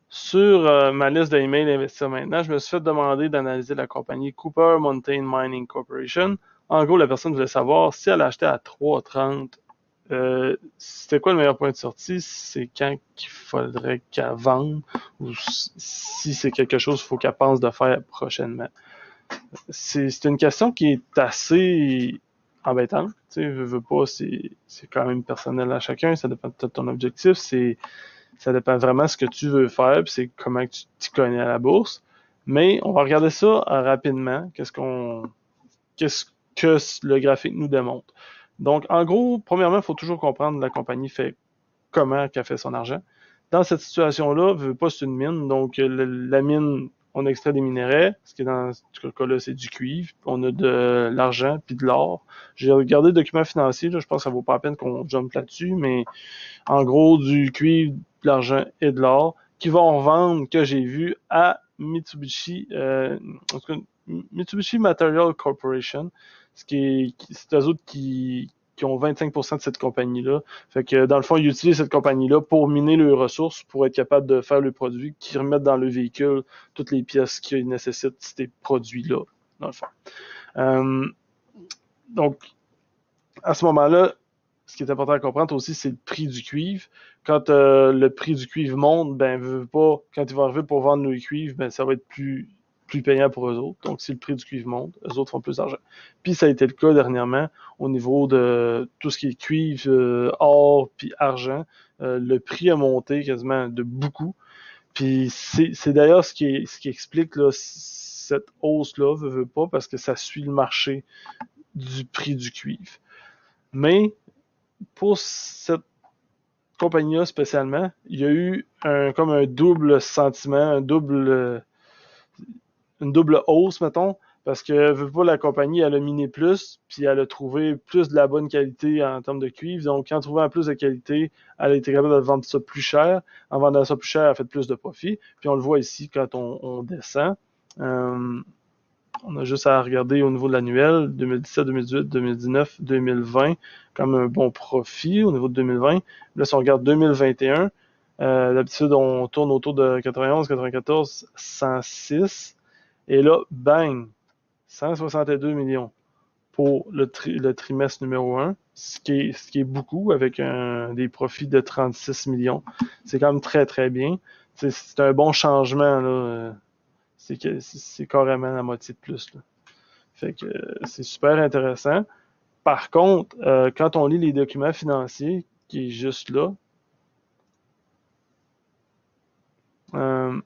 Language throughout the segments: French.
Sur ma liste d'emails d'investir maintenant, je me suis fait demander d'analyser la compagnie Cooper Mountain Mining Corporation. En gros, la personne voulait savoir si elle achetait à 3,30, c'était quoi le meilleur point de sortie, c'est quand qu'il faudrait qu'elle vende, ou si c'est quelque chose qu'il faut qu'elle pense de faire prochainement. C'est une question qui est assez embêtante. Tu sais, veux pas, c'est quand même personnel à chacun, ça dépend de ton objectif, ça dépend vraiment de ce que tu veux faire, puis c'est comment tu t'y connais à la bourse. Mais on va regarder ça rapidement, qu'est-ce que le graphique nous démontre. Donc, en gros, premièrement, il faut toujours comprendre la compagnie fait comment qu'elle fait son argent. Dans cette situation-là, veut pas c'est une mine, donc la mine, on extrait des minerais, ce qui est dans ce cas-là, c'est du cuivre, on a de l'argent puis de l'or. J'ai regardé le document financier, là, je pense que ça vaut pas la peine qu'on jump là-dessus, mais en gros, du cuivre, de l'argent et de l'or, qui vont vendre, que j'ai vu, à Mitsubishi, en tout cas, Mitsubishi Material Corporation, c'est eux autres qui ont 25% de cette compagnie-là. Fait que, dans le fond, ils utilisent cette compagnie-là pour miner leurs ressources, pour être capable de faire le produit, qui remettent dans le véhicule toutes les pièces qui nécessitent ces produits-là, dans le fond. Euh, donc, à ce moment-là, ce qui est important à comprendre aussi, c'est le prix du cuivre. Quand le prix du cuivre monte, ben, veut pas, quand ils vont arriver pour vendre le cuivre, ben, ça va être plus payant pour eux autres. Donc, si le prix du cuivre monte, eux autres font plus d'argent. Puis, ça a été le cas dernièrement au niveau de tout ce qui est cuivre, or, puis argent. Le prix a monté quasiment de beaucoup. Puis, c'est d'ailleurs ce qui explique là, cette hausse-là, veut pas, parce que ça suit le marché du prix du cuivre. Mais pour cette compagnie-là spécialement, il y a eu comme un double sentiment, une double hausse, mettons, parce que veut pas la compagnie, elle a miné plus, puis elle a trouvé plus de la bonne qualité en termes de cuivre. Donc, en trouvant plus de qualité, elle a été capable de vendre ça plus cher. En vendant ça plus cher, elle a fait plus de profit. Puis on le voit ici quand on descend. On a juste à regarder au niveau de l'annuel, 2017, 2018, 2019, 2020, comme un bon profit au niveau de 2020. Là, si on regarde 2021, d'habitude, on tourne autour de 91, 94, 106. Et là, bang, 162 millions pour le trimestre numéro 1, ce qui est beaucoup avec des profits de 36 millions. C'est quand même très, très bien. C'est un bon changement, là. C'est carrément la moitié de plus, là. Fait que c'est super intéressant. Par contre, quand on lit les documents financiers, qui est juste là, euh,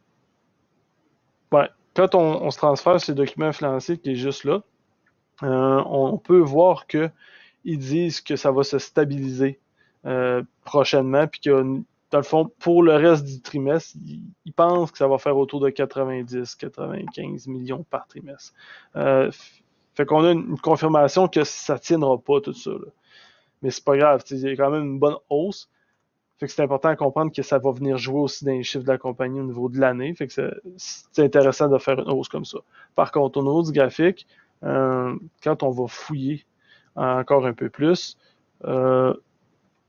ouais, quand on se transfère ces documents financiers qui est juste là, on peut voir que ils disent que ça va se stabiliser prochainement, puis que dans le fond, pour le reste du trimestre, ils pensent que ça va faire autour de 90-95 millions par trimestre. Fait qu'on a une confirmation que ça tiendra pas tout ça, là. Mais c'est pas grave, il y a quand même une bonne hausse. Fait que c'est important à comprendre que ça va venir jouer aussi dans les chiffres de la compagnie au niveau de l'année. Fait que c'est intéressant de faire une hausse comme ça. Par contre, au niveau du graphique, quand on va fouiller encore un peu plus, euh,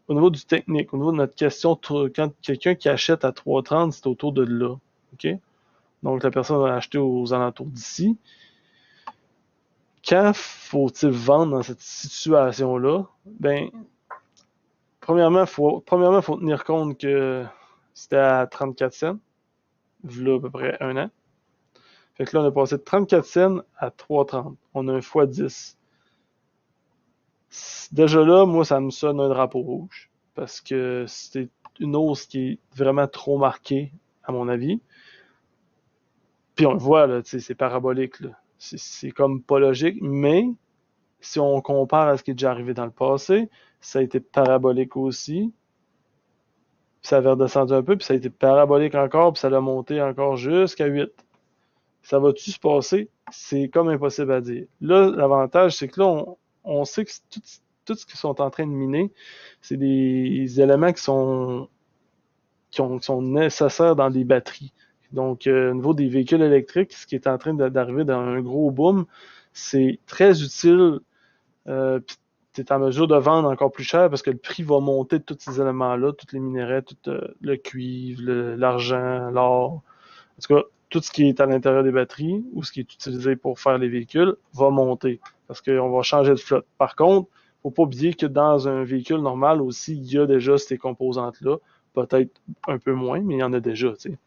au niveau du technique, au niveau de notre question, quand quelqu'un qui achète à 3,30, c'est autour de là. OK? Donc, la personne va acheter aux alentours d'ici. Quand faut-il vendre dans cette situation-là? Ben, premièrement, faut tenir compte que c'était à 34 cents, là à peu près un an. Fait que là, on a passé de 34 cents à 3,30. On a un fois 10. Déjà là, moi, ça me sonne un drapeau rouge. Parce que c'était une hausse qui est vraiment trop marquée, à mon avis. Puis on le voit, là, c'est parabolique, là. C'est comme pas logique, mais si on compare à ce qui est déjà arrivé dans le passé, ça a été parabolique aussi. Puis ça avait redescendu un peu, puis ça a été parabolique encore, puis ça a monté encore jusqu'à 8. Ça va-tu se passer? C'est comme impossible à dire. Là, l'avantage, c'est que là, on sait que tout ce qu'ils sont en train de miner, c'est des éléments qui sont nécessaires dans des batteries. Donc, au niveau des véhicules électriques, ce qui est en train d'arriver dans un gros boom, c'est très utile. tu es en mesure de vendre encore plus cher parce que le prix va monter de tous ces éléments-là, tous les minerais, tout le cuivre, l'argent, l'or, en tout cas, tout ce qui est à l'intérieur des batteries ou ce qui est utilisé pour faire les véhicules va monter parce qu'on va changer de flotte. Par contre, faut pas oublier que dans un véhicule normal aussi, il y a déjà ces composantes-là, peut-être un peu moins, mais il y en a déjà, tu sais.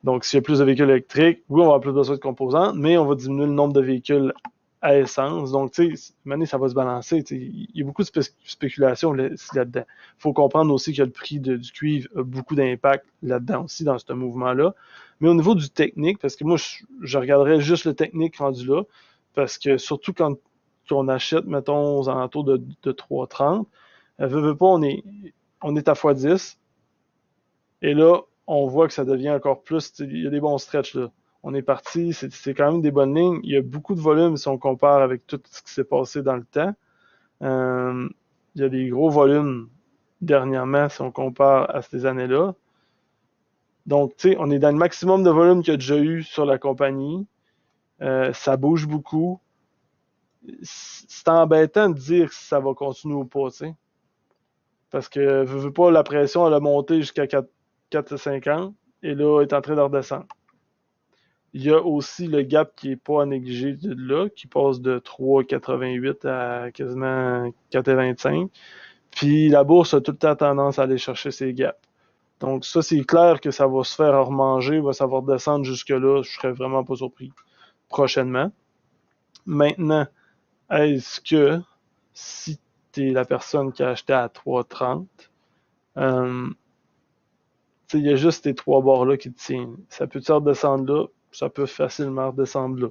Donc, s'il y a plus de véhicules électriques, oui, on va avoir plus besoin de composantes, mais on va diminuer le nombre de véhicules à essence. Donc, tu sais, maintenant, ça va se balancer. Il y a beaucoup de spéculation là-dedans. Il faut comprendre aussi que le prix du cuivre a beaucoup d'impact là-dedans aussi, dans ce mouvement-là. Mais au niveau du technique, parce que moi, je regarderais juste le technique rendu là, parce que surtout quand on achète, mettons, aux alentours de 3,30, veut pas, on est à x10, et là, on voit que ça devient encore plus. Il y a des bons stretches là. On est parti, c'est quand même des bonnes lignes. Il y a beaucoup de volume si on compare avec tout ce qui s'est passé dans le temps. Il y a des gros volumes dernièrement si on compare à ces années-là. Donc, tu sais, on est dans le maximum de volume qu'il y a déjà eu sur la compagnie. Ça bouge beaucoup. C'est embêtant de dire si ça va continuer ou pas, tu sais. Parce que, veux pas, la pression, elle a monté jusqu'à 4,50 et là, elle est en train de redescendre. Il y a aussi le gap qui est pas à négliger de là, qui passe de 3,88 à quasiment 4,25. Puis la bourse a tout le temps tendance à aller chercher ces gaps. Donc ça, c'est clair que ça va se faire remanger, ça va redescendre jusque-là. Je serais vraiment pas surpris prochainement. Maintenant, est-ce que si tu es la personne qui a acheté à 3,30, il y a juste ces trois barres-là qui te tiennent. Ça peut-tu redescendre là? Ça peut facilement redescendre là.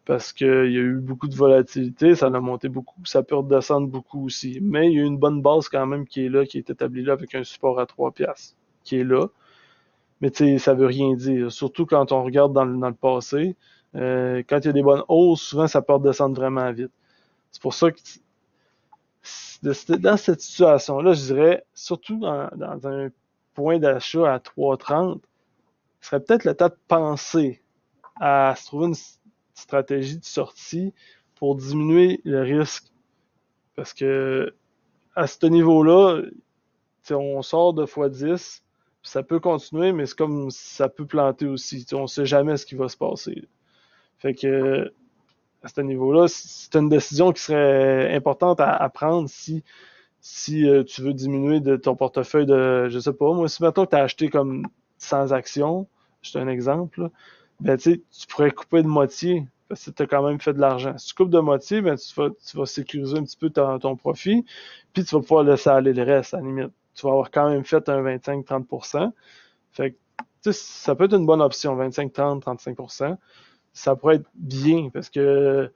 Parce qu'il y a eu beaucoup de volatilité, ça a monté beaucoup, ça peut redescendre beaucoup aussi. Mais il y a une bonne base quand même qui est là, qui est établie là avec un support à 3 piastres, qui est là. Mais tu sais, ça veut rien dire. Surtout quand on regarde dans le passé, quand il y a des bonnes hausses, souvent ça peut redescendre vraiment vite. C'est pour ça que dans cette situation-là, je dirais, surtout dans un point d'achat à 3,30, ce serait peut-être le temps de penser à se trouver une stratégie de sortie pour diminuer le risque. Parce que à ce niveau-là, on sort de x10, ça peut continuer, mais c'est comme ça peut planter aussi. On ne sait jamais ce qui va se passer. Fait que à ce niveau-là, c'est une décision qui serait importante à prendre si tu veux diminuer de ton portefeuille de, je sais pas, moi, si maintenant tu as acheté comme 100 actions, c'est un exemple, là, ben tu pourrais couper de moitié parce que tu as quand même fait de l'argent. Si tu coupes de moitié, ben tu vas sécuriser un petit peu ton profit, puis tu vas pouvoir laisser aller le reste à la limite. Tu vas avoir quand même fait un 25-30%. Fait que ça peut être une bonne option, 25, 30, 35%. Ça pourrait être bien parce que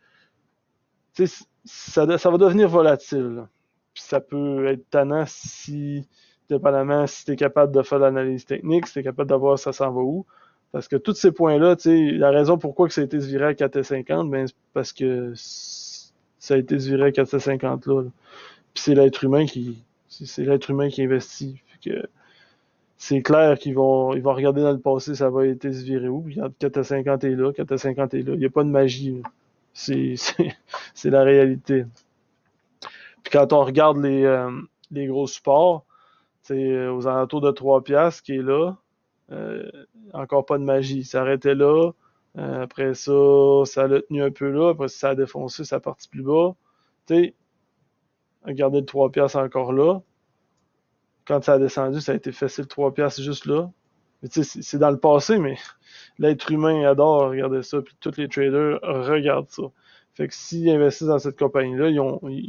ça va devenir volatile. Là. Puis ça peut être tannant si, dépendamment, si tu es capable de faire l'analyse technique, si tu es capable de voir ça s'en va où. Parce que tous ces points-là, la raison pourquoi que ça a été se virer à 4,50, ben, c'est parce que ça a été se virer à 4,50 là. Puis c'est l'être humain qui investit. Fait que c'est clair qu'ils vont regarder dans le passé, ça va être se virer où. Regarde, 4,50 est là, 4,50 est là. Il n'y a pas de magie. Là. C'est la réalité. Puis quand on regarde les gros supports, aux alentours de 3 piastres qui est là, encore pas de magie. Ça arrêtait là. Après ça, ça l'a tenu un peu là. Après ça a défoncé, ça a parti plus bas. T'sais, regardez le 3 piastres encore là. Quand ça a descendu, ça a été facile 3 piastres juste là. Mais c'est dans le passé, mais l'être humain adore regarder ça. Puis tous les traders regardent ça. Fait que s'ils investissent dans cette compagnie-là, ils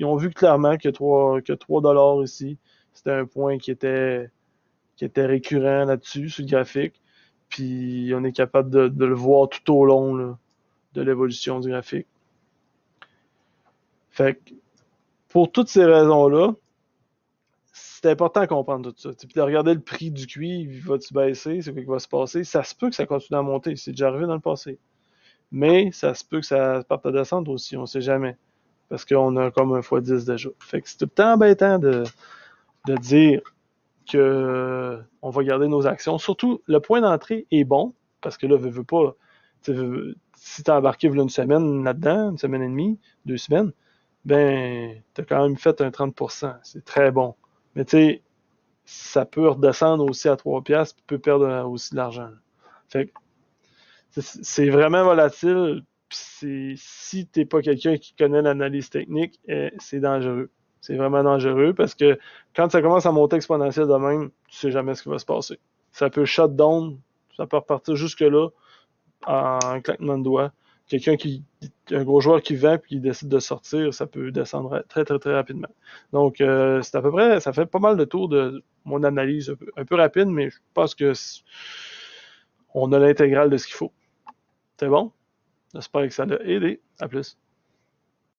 ont vu clairement que 3 $ ici, c'était un point qui était récurrent là-dessus, sur le graphique. Puis on est capable de le voir tout au long là, de l'évolution du graphique. Fait que pour toutes ces raisons-là, c'est important de comprendre tout ça. Puis de regarder le prix du cuivre, va-tu baisser, c'est quoi qui va se passer. Ça se peut que ça continue à monter, c'est déjà arrivé dans le passé. Mais ça se peut que ça parte à descendre aussi, on sait jamais. Parce qu'on a comme un x10 déjà. Fait que c'est tout le temps embêtant de dire que on va garder nos actions. Surtout, le point d'entrée est bon, parce que là, veux pas, si t'as embarqué une semaine là-dedans, une semaine et demie, 2 semaines, ben, t'as quand même fait un 30%. C'est très bon. Mais tu sais, ça peut redescendre aussi à 3 piastres, tu peux perdre aussi de l'argent. Fait que c'est vraiment volatile. Si t'es pas quelqu'un qui connaît l'analyse technique, c'est dangereux. C'est vraiment dangereux parce que quand ça commence à monter exponentiel de même, tu sais jamais ce qui va se passer. Ça peut shut down, ça peut repartir jusque-là en un claquement de doigts. Un gros joueur qui vend puis qui décide de sortir, ça peut descendre très très très rapidement. Donc c'est à peu près, ça fait pas mal de tours de mon analyse, un peu rapide, mais je pense que on a l'intégrale de ce qu'il faut. C'est bon? J'espère que ça l'a aidé. À plus.